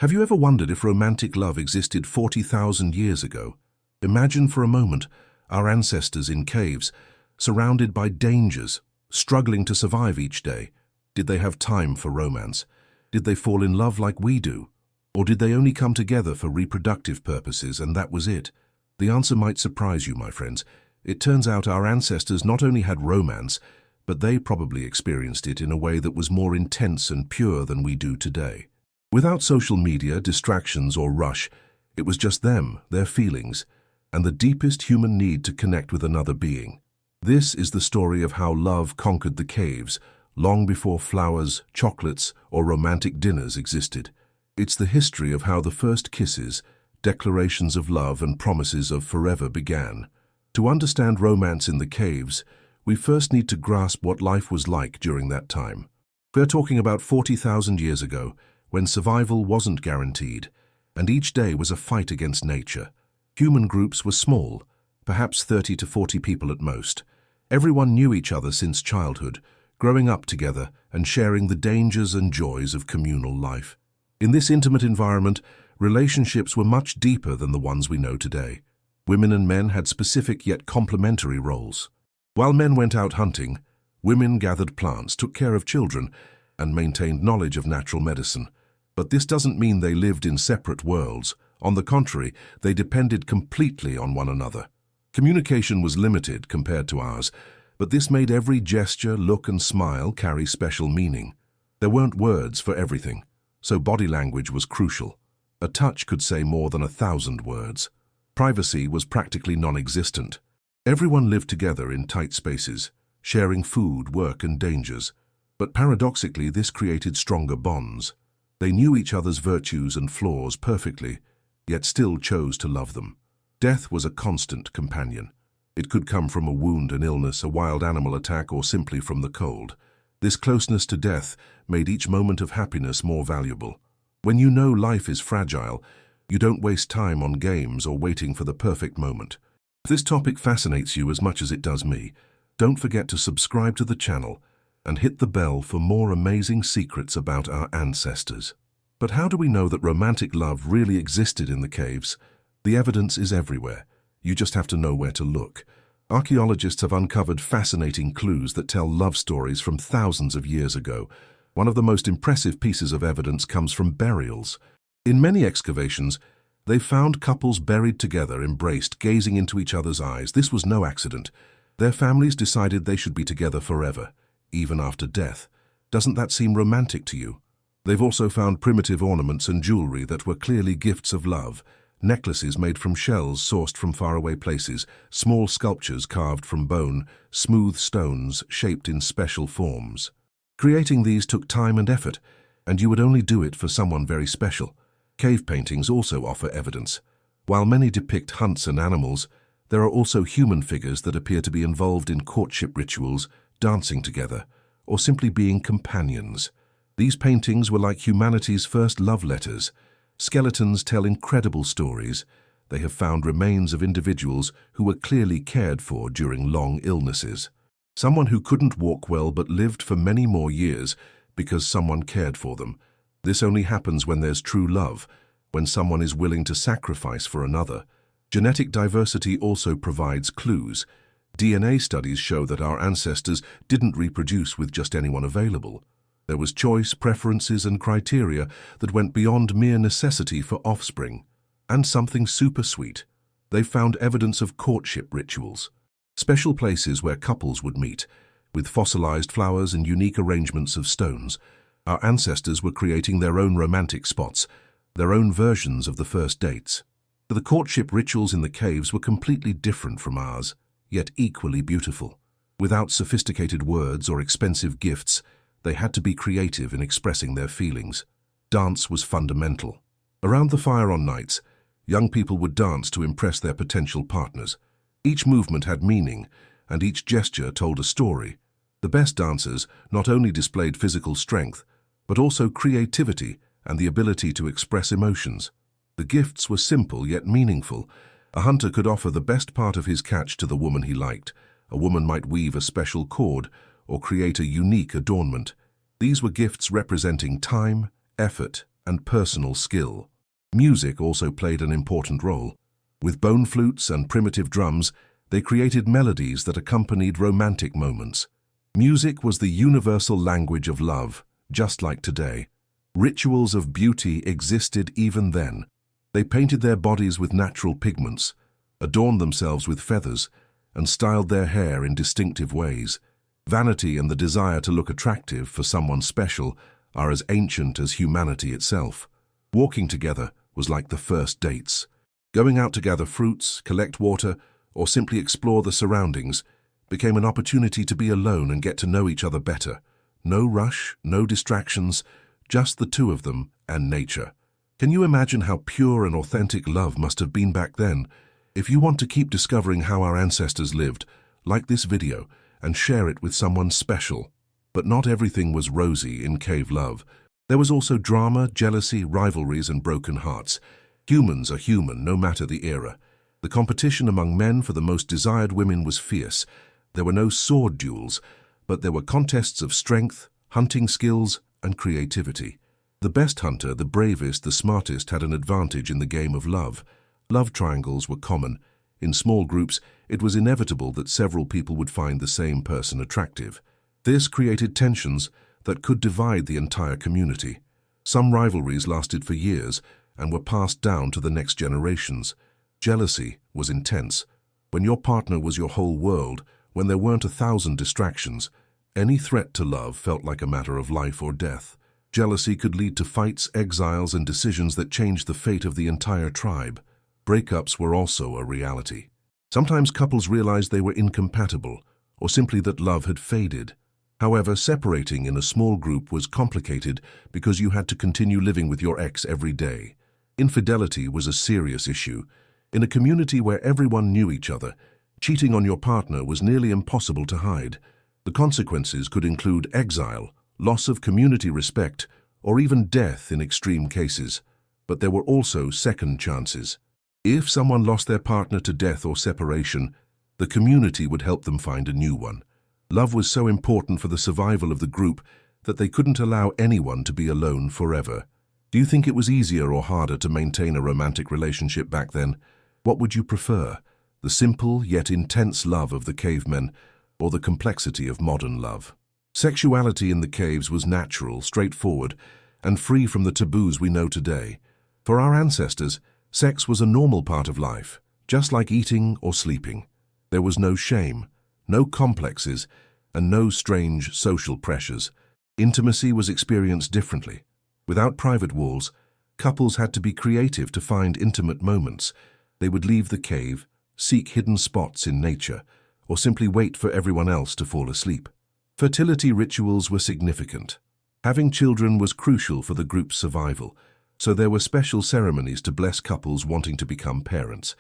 Have you ever wondered if romantic love existed 40,000 years ago? Imagine for a moment our ancestors in caves, surrounded by dangers, struggling to survive each day. Did they have time for romance? Did they fall in love like we do? Or did they only come together for reproductive purposes and that was it? The answer might surprise you, my friends. It turns out our ancestors not only had romance, but they probably experienced it in a way that was more intense and pure than we do today. Without social media, distractions, or rush, it was just them, their feelings, and the deepest human need to connect with another being. This is the story of how love conquered the caves, long before flowers, chocolates, or romantic dinners existed. It's the history of how the first kisses, declarations of love, and promises of forever began. To understand romance in the caves, we first need to grasp what life was like during that time. We're talking about 40,000 years ago, when survival wasn't guaranteed, and each day was a fight against nature. Human groups were small, perhaps 30 to 40 people at most. Everyone knew each other since childhood, growing up together and sharing the dangers and joys of communal life. In this intimate environment, relationships were much deeper than the ones we know today. Women and men had specific yet complementary roles. While men went out hunting, women gathered plants, took care of children, and maintained knowledge of natural medicine. But this doesn't mean they lived in separate worlds. On the contrary, they depended completely on one another. Communication was limited compared to ours, but this made every gesture, look, and smile carry special meaning. There weren't words for everything, so body language was crucial. A touch could say more than 1,000 words. Privacy was practically non-existent. Everyone lived together in tight spaces, sharing food, work, and dangers. But paradoxically, this created stronger bonds. They knew each other's virtues and flaws perfectly, yet still chose to love them. Death was a constant companion. It could come from a wound, an illness, a wild animal attack, or simply from the cold. This closeness to death made each moment of happiness more valuable. When you know life is fragile, you don't waste time on games or waiting for the perfect moment. If this topic fascinates you as much as it does me, don't forget to subscribe to the channel and hit the bell for more amazing secrets about our ancestors. But how do we know that romantic love really existed in the caves? The evidence is everywhere. You just have to know where to look. Archaeologists have uncovered fascinating clues that tell love stories from thousands of years ago. One of the most impressive pieces of evidence comes from burials. In many excavations, they found couples buried together, embraced, gazing into each other's eyes. This was no accident. Their families decided they should be together forever, even after death. Doesn't that seem romantic to you? They've also found primitive ornaments and jewelry that were clearly gifts of love. Necklaces made from shells sourced from faraway places, small sculptures carved from bone, smooth stones shaped in special forms. Creating these took time and effort, and you would only do it for someone very special. Cave paintings also offer evidence. While many depict hunts and animals, there are also human figures that appear to be involved in courtship rituals, dancing together, or simply being companions. These paintings were like humanity's first love letters. Skeletons tell incredible stories. They have found remains of individuals who were clearly cared for during long illnesses. Someone who couldn't walk well but lived for many more years because someone cared for them. This only happens when there's true love, when someone is willing to sacrifice for another. Genetic diversity also provides clues. DNA studies show that our ancestors didn't reproduce with just anyone available. There was choice, preferences, and criteria that went beyond mere necessity for offspring. And something super sweet. They found evidence of courtship rituals. Special places where couples would meet, with fossilized flowers and unique arrangements of stones. Our ancestors were creating their own romantic spots, their own versions of the first dates. The courtship rituals in the caves were completely different from ours, yet equally beautiful. Without sophisticated words or expensive gifts, they had to be creative in expressing their feelings. Dance was fundamental. Around the fire on nights, young people would dance to impress their potential partners. Each movement had meaning, and each gesture told a story. The best dancers not only displayed physical strength, but also creativity and the ability to express emotions. The gifts were simple yet meaningful. A hunter could offer the best part of his catch to the woman he liked. A woman might weave a special cord or create a unique adornment. These were gifts representing time, effort, and personal skill. Music also played an important role. With bone flutes and primitive drums, they created melodies that accompanied romantic moments. Music was the universal language of love, just like today. Rituals of beauty existed even then. They painted their bodies with natural pigments, adorned themselves with feathers, and styled their hair in distinctive ways. Vanity and the desire to look attractive for someone special are as ancient as humanity itself. Walking together was like the first dates. Going out to gather fruits, collect water, or simply explore the surroundings became an opportunity to be alone and get to know each other better. No rush, no distractions, just the two of them and nature. Can you imagine how pure and authentic love must have been back then? If you want to keep discovering how our ancestors lived, like this video and share it with someone special. But not everything was rosy in cave love. There was also drama, jealousy, rivalries, and broken hearts. Humans are human, no matter the era. The competition among men for the most desired women was fierce. There were no sword duels, but there were contests of strength, hunting skills, and creativity. The best hunter, the bravest, the smartest had an advantage in the game of love. Love triangles were common. In small groups, it was inevitable that several people would find the same person attractive. This created tensions that could divide the entire community. Some rivalries lasted for years and were passed down to the next generations. Jealousy was intense. When your partner was your whole world, when there weren't 1,000 distractions, any threat to love felt like a matter of life or death. Jealousy could lead to fights, exiles, and decisions that changed the fate of the entire tribe. Breakups were also a reality. Sometimes couples realized they were incompatible, or simply that love had faded. However, separating in a small group was complicated because you had to continue living with your ex every day. Infidelity was a serious issue. In a community where everyone knew each other, cheating on your partner was nearly impossible to hide. The consequences could include exile, loss of community respect, or even death in extreme cases. But there were also second chances. If someone lost their partner to death or separation, the community would help them find a new one. Love was so important for the survival of the group that they couldn't allow anyone to be alone forever. Do you think it was easier or harder to maintain a romantic relationship back then? What would you prefer? The simple yet intense love of the cavemen, or the complexity of modern love? Sexuality in the caves was natural, straightforward, and free from the taboos we know today. For our ancestors, sex was a normal part of life, just like eating or sleeping. There was no shame, no complexes, and no strange social pressures. Intimacy was experienced differently. Without private walls, couples had to be creative to find intimate moments. They would leave the cave, seek hidden spots in nature, or simply wait for everyone else to fall asleep. Fertility rituals were significant. Having children was crucial for the group's survival, so there were special ceremonies to bless couples wanting to become parents.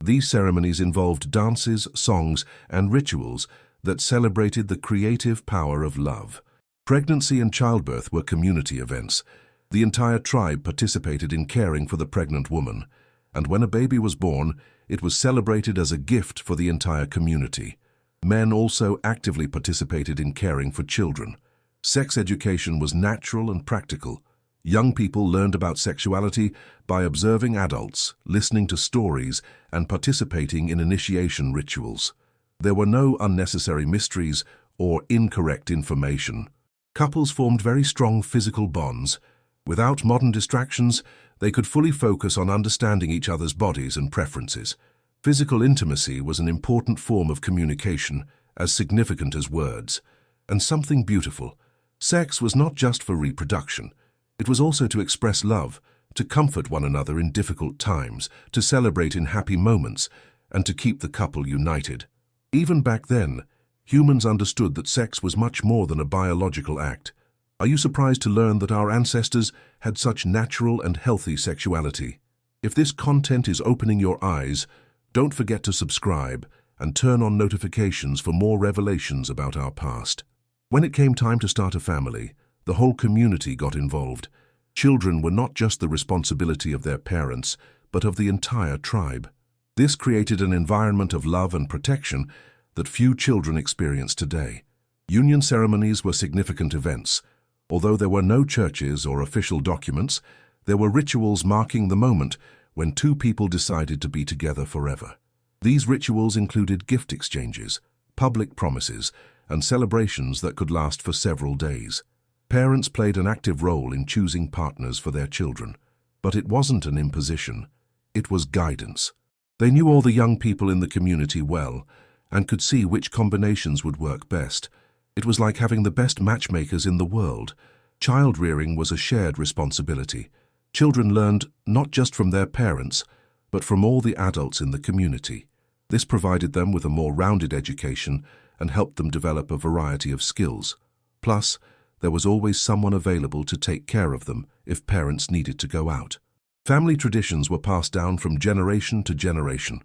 These ceremonies involved dances, songs, and rituals that celebrated the creative power of love. Pregnancy and childbirth were community events. The entire tribe participated in caring for the pregnant woman, and when a baby was born, it was celebrated as a gift for the entire community. Men also actively participated in caring for children. Sex education was natural and practical. Young people learned about sexuality by observing adults, listening to stories, and participating in initiation rituals. There were no unnecessary mysteries or incorrect information. Couples formed very strong physical bonds. Without modern distractions, they could fully focus on understanding each other's bodies and preferences. Physical intimacy was an important form of communication, as significant as words. And something beautiful. Sex was not just for reproduction. It was also to express love, to comfort one another in difficult times, to celebrate in happy moments, and to keep the couple united. Even back then, humans understood that sex was much more than a biological act. Are you surprised to learn that our ancestors had such natural and healthy sexuality? If this content is opening your eyes, don't forget to subscribe and turn on notifications for more revelations about our past. When it came time to start a family, the whole community got involved. Children were not just the responsibility of their parents, but of the entire tribe. This created an environment of love and protection that few children experience today. Union ceremonies were significant events. Although there were no churches or official documents, There were rituals marking the moment when two people decided to be together forever. These rituals included gift exchanges, public promises, and celebrations that could last for several days. Parents played an active role in choosing partners for their children, but it wasn't an imposition, it was guidance. They knew all the young people in the community well and could see which combinations would work best. It was like having the best matchmakers in the world. Child rearing was a shared responsibility. Children learned not just from their parents, but from all the adults in the community. This provided them with a more rounded education and helped them develop a variety of skills. Plus, there was always someone available to take care of them if parents needed to go out. Family traditions were passed down from generation to generation.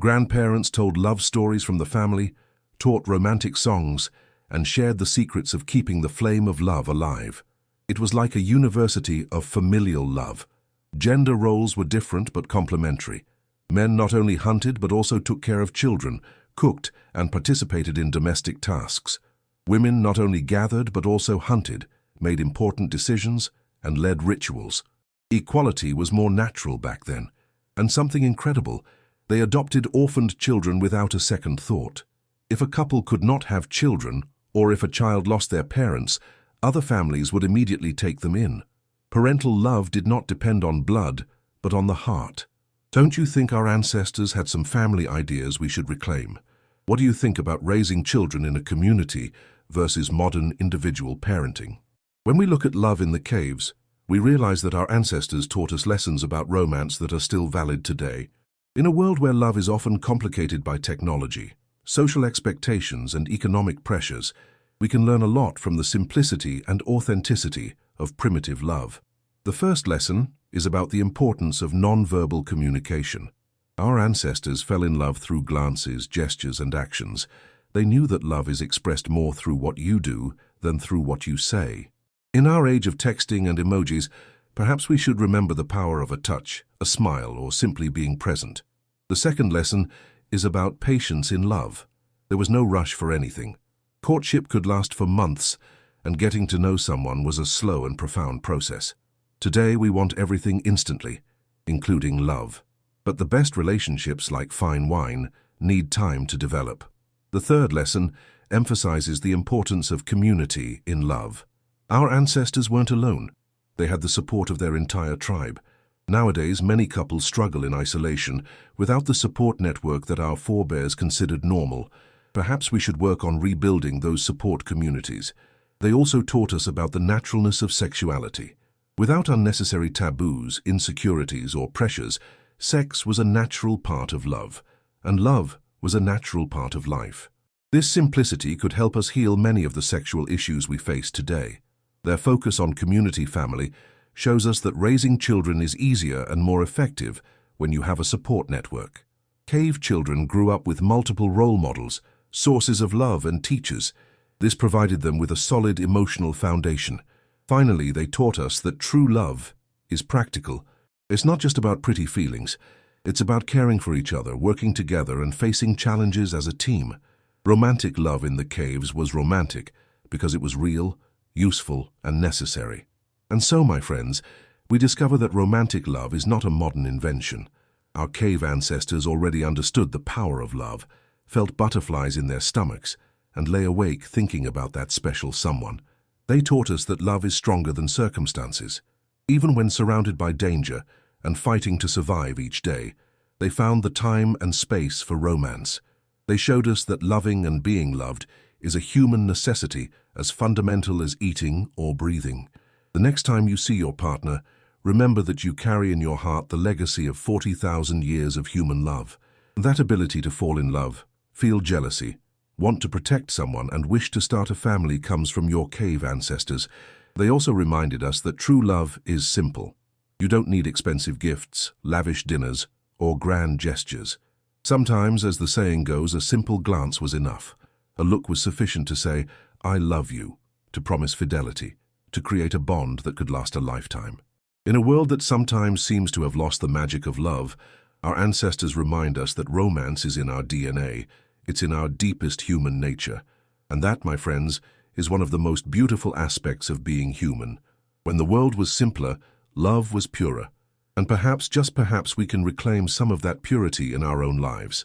Grandparents told love stories from the family, taught romantic songs, and shared the secrets of keeping the flame of love alive. It was like a university of familial love. Gender roles were different but complementary. Men not only hunted but also took care of children, cooked, and participated in domestic tasks. Women not only gathered but also hunted, made important decisions, and led rituals. Equality was more natural back then. And something incredible, they adopted orphaned children without a second thought. If a couple could not have children, or if a child lost their parents, other families would immediately take them in. Parental love did not depend on blood, but on the heart. Don't you think our ancestors had some family ideas we should reclaim? What do you think about raising children in a community versus modern individual parenting? When we look at love in the caves, we realize that our ancestors taught us lessons about romance that are still valid today. In a world where love is often complicated by technology, social expectations, and economic pressures, we can learn a lot from the simplicity and authenticity of primitive love. The first lesson is about the importance of non-verbal communication. Our ancestors fell in love through glances, gestures, and actions. They knew that love is expressed more through what you do than through what you say. In our age of texting and emojis, perhaps we should remember the power of a touch, a smile, or simply being present. The second lesson is about patience in love. There was no rush for anything. Courtship could last for months, and getting to know someone was a slow and profound process. Today we want everything instantly, including love. But the best relationships, like fine wine, need time to develop. The third lesson emphasizes the importance of community in love. Our ancestors weren't alone. They had the support of their entire tribe. Nowadays, many couples struggle in isolation without the support network that our forebears considered normal. Perhaps we should work on rebuilding those support communities. They also taught us about the naturalness of sexuality. Without unnecessary taboos, insecurities, or pressures, sex was a natural part of love, and love was a natural part of life. This simplicity could help us heal many of the sexual issues we face today. Their focus on community family shows us that raising children is easier and more effective when you have a support network. Cave children grew up with multiple role models, sources of love, and teachers. This provided them with a solid emotional foundation. Finally, they taught us that true love is practical. It's not just about pretty feelings. It's about caring for each other, working together, and facing challenges as a team. Romantic love in the caves was romantic because it was real, useful, and necessary. And so, my friends, we discover that romantic love is not a modern invention. Our cave ancestors already understood the power of love, felt butterflies in their stomachs, and lay awake thinking about that special someone. They taught us that love is stronger than circumstances. Even when surrounded by danger and fighting to survive each day, they found the time and space for romance. They showed us that loving and being loved is a human necessity as fundamental as eating or breathing. The next time you see your partner, remember that you carry in your heart the legacy of 40,000 years of human love. That ability to fall in love, feel jealousy, want to protect someone, and wish to start a family comes from your cave ancestors. They also reminded us that true love is simple. You don't need expensive gifts, lavish dinners, or grand gestures. Sometimes, as the saying goes, a simple glance was enough. A look was sufficient to say, "I love you," to promise fidelity, to create a bond that could last a lifetime. In a world that sometimes seems to have lost the magic of love, our ancestors remind us that romance is in our DNA. It's in our deepest human nature. And that, my friends, is one of the most beautiful aspects of being human. When the world was simpler, Love was purer, and perhaps, just perhaps, we can reclaim some of that purity in our own lives.